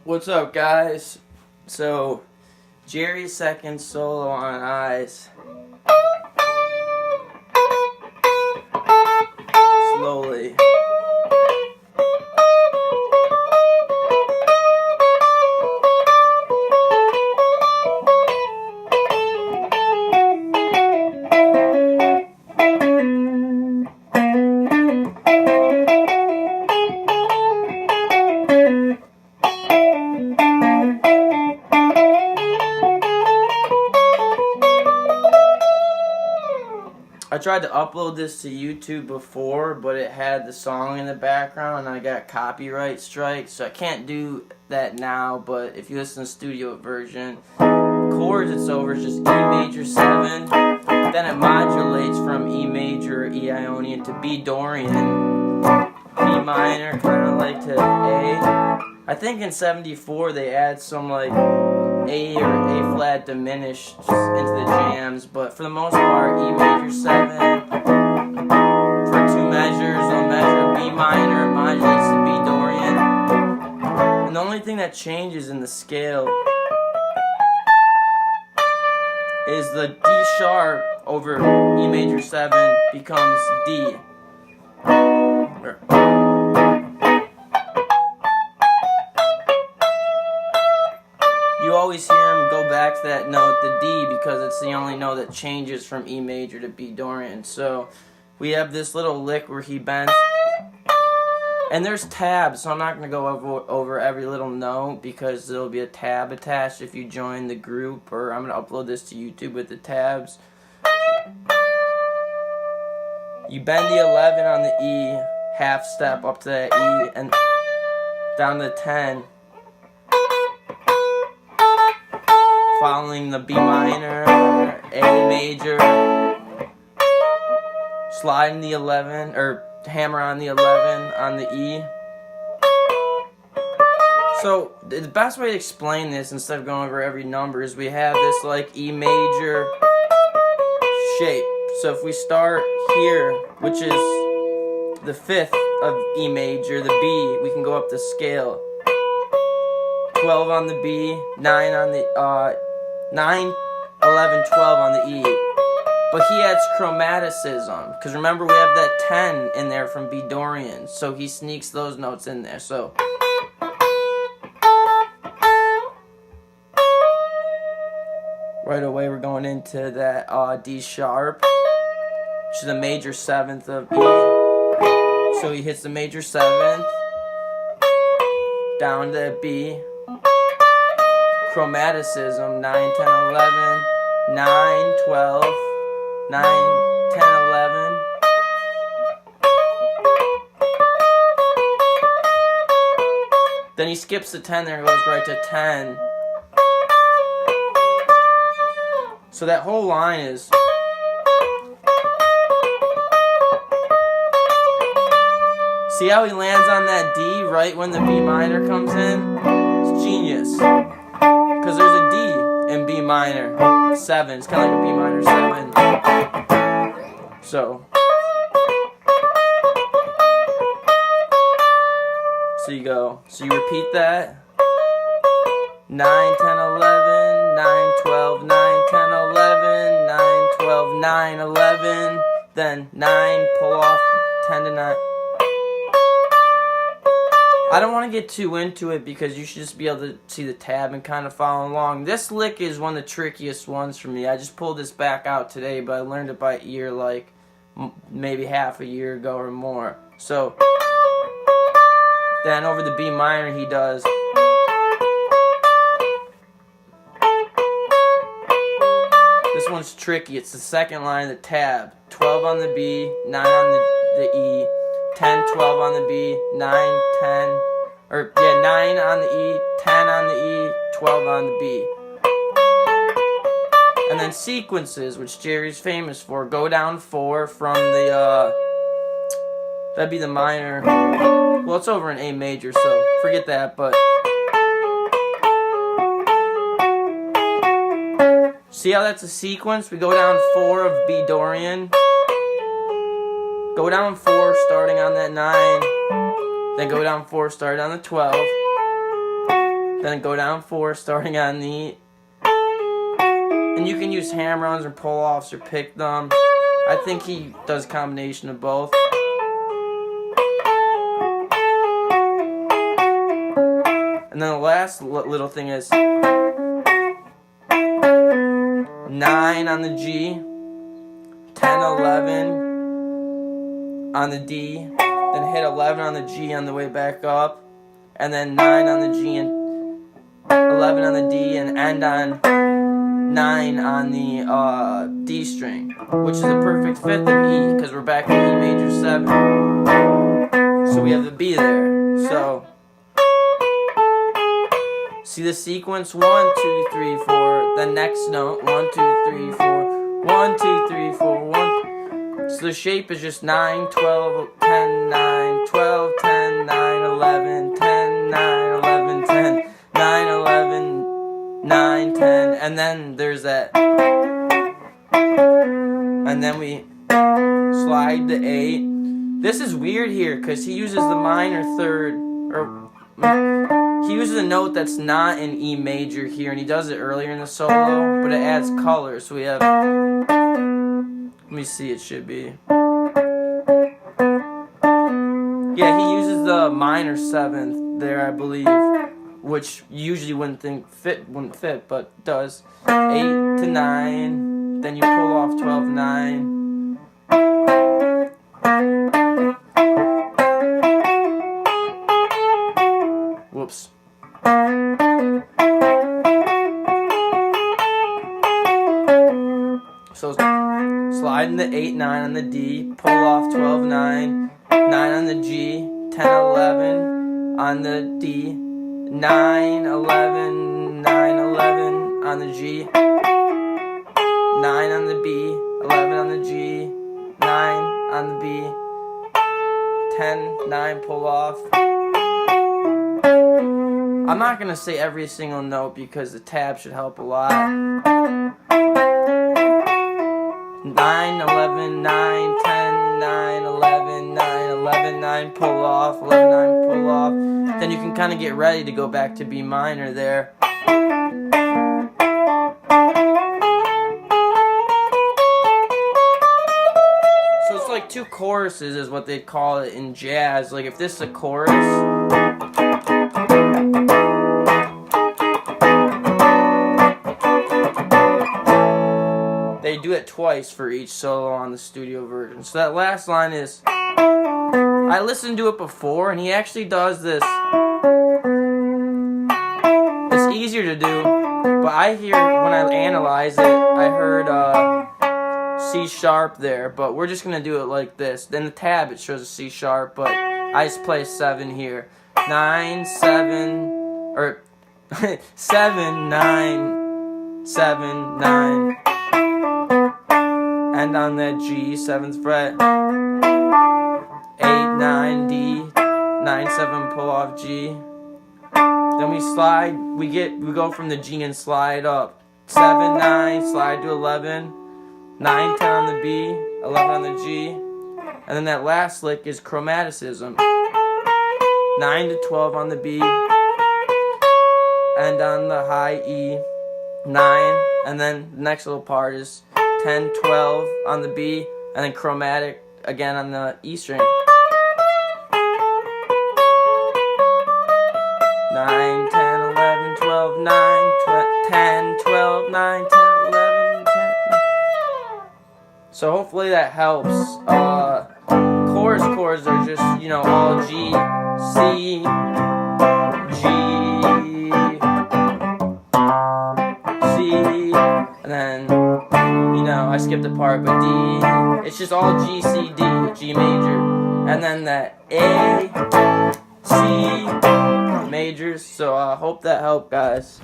What's up, guys? So, Jerry's second solo on Eyes. Slowly. I tried to upload this to YouTube before, but it had the song in the background and I got copyright strikes, so I can't do that now. But if you listen to the studio version, chords it's over, it's just E major 7, then it modulates from E major, E Ionian to B Dorian, B minor, kind of like to A. I think in 74 they add some like A or A flat diminished into the jams, but for the most part, E major 7 for 2 measures, a measure B minor modulates to B Dorian, and the only thing that changes in the scale is the D sharp over E major 7 becomes D. You always hear him go back to that note, the D, because it's the only note that changes from E major to B Dorian. So we have this little lick where he bends, and there's tabs, so I'm not going to go over every little note because there'll be a tab attached if you join the group, or I'm going to upload this to YouTube with the tabs. You bend the 11 on the E, half step up to that E, and down to 10. Following the B minor, A major, sliding the 11, or hammer on the 11 on the E. So the best way to explain this, instead of going over every number, is we have this like E major shape. So if we start here, which is the 5th of E major, the B, we can go up the scale. 12 on the B, 9 on the 9, 11, 12 on the E. But he adds chromaticism, because remember we have that 10 in there from B Dorian, so he sneaks those notes in there. So right away we're going into that D sharp, which is a major 7th of E. So he hits the major 7th, down to B. Chromaticism, 9, 10, 11, 9, 12, 9, 10, 11. Then he skips the 10 there and goes right to 10. So that whole line is... See how he lands on that D right when the B minor comes in? It's genius. Because there's a D in B minor 7. It's kind of like a B minor 7. So you go. So you repeat that. 9, 10, 11, 9, 12, 9, 10, 11, 9, 12, 9, 11. Then 9, pull off 10 to 9. I don't want to get too into it because you should just be able to see the tab and kind of follow along. This lick is one of the trickiest ones for me. I just pulled this back out today, but I learned it by ear like maybe half a year ago or more. So then over the B minor he does. This one's tricky. It's the second line of the tab. 12 on the B, 9 on the E. 10, 12 on the B, 9, 10, or yeah, 9 on the E, 10 on the E, 12 on the B. And then sequences, which Jerry's famous for, go down 4 from the, that'd be the minor. Well, it's over in A major, so forget that, but. See how that's a sequence? We go down 4 of B Dorian. Go down 4 starting on that 9, then go down 4 starting on the 12, then go down 4, starting on the, and you can use hammer-ons or pull-offs or pick them. I think he does a combination of both. And then the last little thing is 9 on the G, 10, 11 on the D, then hit 11 on the G on the way back up, and then 9 on the G and 11 on the D, and end on 9 on the D string, which is a perfect fifth of E, because we're back in E major 7. So we have the B there. So see the sequence? 1, 2, 3, 4. The next note. 1, 2, 3, 4. 1, 2, 3, 4. 1. So the shape is just 9, 12, 10, 9, 12, 10, 9, 11, 10, 9, 11, 10, 9, 11, 9, 10. And then there's that. And then we slide the 8. This is weird here because he uses the minor third, or he uses a note that's not in E major here, and he does it earlier in the solo, but it adds color. So we have, let me see, it should be, yeah, he uses the minor 7th there, I believe, which usually wouldn't fit, but does. 8 to 9, then you pull off 12, 9. Whoops. So sliding the 8, 9 on the D, pull off 12, 9, 9 on the G, 10, 11 on the D, 9, 11, 9, 11 on the G, 9 on the B, 11 on the G, 9 on the B, 10, 9, pull off. I'm not going to say every single note because the tab should help a lot. 9, 11, 9, 10, 9, 11, 9, 11, 9, pull off, 11, 9, pull off. Then you can kind of get ready to go back to B minor there. So it's like 2 choruses is what they call it in jazz. Like if this is a chorus, they do it twice for each solo on the studio version. So that last line is, I listened to it before, and he actually does this. It's easier to do, but I hear, when I analyze it, I heard C sharp there, but we're just going to do it like this. Then the tab, it shows a C sharp, but I just play 7 here. 9, 7, or 7, 9, 7, 9. And on that G, 7th fret, 8, 9, D, 9, 7, pull off G. Then we slide, we go from the G and slide up. 7, 9, slide to 11, 9, 10 on the B, 11 on the G. And then that last lick is chromaticism. 9 to 12 on the B, and on the high E, 9. And then the next little part is 10, 12 on the B, and then chromatic again on the E string. 9, 10, 11, 12, 9, 10, 12, 9, 10, 11, 10. So hopefully that helps. Chords are just, all G, C, G, C, and then, I skipped a part, but D, it's just all G, C, D, G major, and then that A, C majors. So I hope that helped, guys.